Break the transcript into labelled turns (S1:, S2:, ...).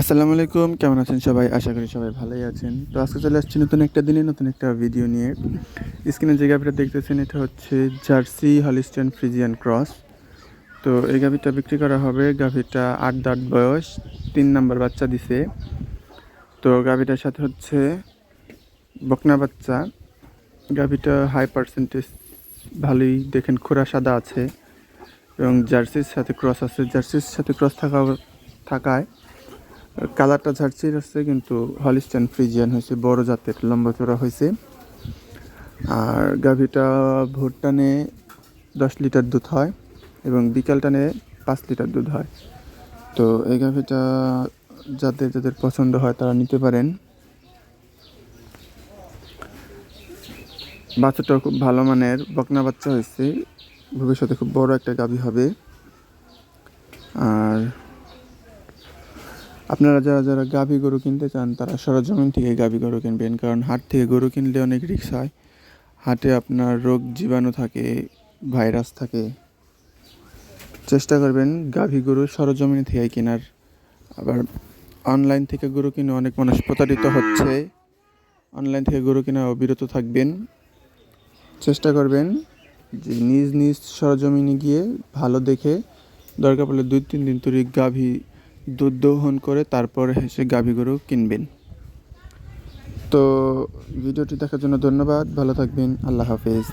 S1: আসসালামু আলাইকুম, কেমন আছেন সবাই? আশা করি সবাই ভালোই আছেন। তো আজকে চলে আসছি নতুন একটা দিনে নতুন একটা ভিডিও নিয়ে। স্ক্রিনে যে গাভীটা দেখতেছেন এটা হচ্ছে জার্সি হলিস্টিয়ান ফ্রিজিয়ান ক্রস। তো এই গাভীটা বিক্রি করা হবে। গাভীটা ৮ দাঁত বয়স, ৩ নাম্বার বাচ্চা দিছে। তো গাভীটার সাথে হচ্ছে বকনা বাচ্চা। গাভীটা হাই পার্সেন্টেজ, ভালোই দেখেন, খোরা সাদা আছে এবং জার্সির সাথে ক্রস আছে। জার্সির সাথে ক্রস থাকায় কালারটা জার্সির আছে, কিন্তু হলিস্টাইন ফ্রিজিয়ান হয়েছে, বড় জাতের, লম্বা চড়া হয়েছে। আর গাভীটা ভোর টানে 10 লিটার দুধ হয় এবং বিকাল টানে 5 লিটার দুধ হয়। তো এই গাভীটা যাদের যাদের পছন্দ হয় তারা নিতে পারেন। বাচ্চাটাও খুব ভালো মানের বকনা বাচ্চা হয়েছে, ভবিষ্যতে খুব বড় একটা গাভী হবে। আর আপনারা যারা যারা গাভী গরু কিনতে চান তারা সরজমিন থেকে গাভী গরু কিনবেন, কারণ হাট থেকে গরু কিনলে অনেক রিস্ক হয়। হাটে আপনার রোগ জীবাণু থাকে, ভাইরাস থাকে। চেষ্টা করবেন গাভী গরু সরজমিন থেকে কেনার। আবার অনলাইন থেকে গরু কিনে অনেক মানুষ প্রতারিত হচ্ছে। অনলাইন থেকে গরু কিনা বিরত থাকবেন। চেষ্টা করবেন যে নিজ নিজ সরজমিনে গিয়ে ভালো দেখে, দরকার পড়লে 2-3 দিন ধরে গাভী দুধ দহন করে তারপর এসে গাভী গরু কিনবেন। তো ভিডিওটি দেখার জন্য ধন্যবাদ। ভালো থাকবেন। আল্লাহ হাফেজ।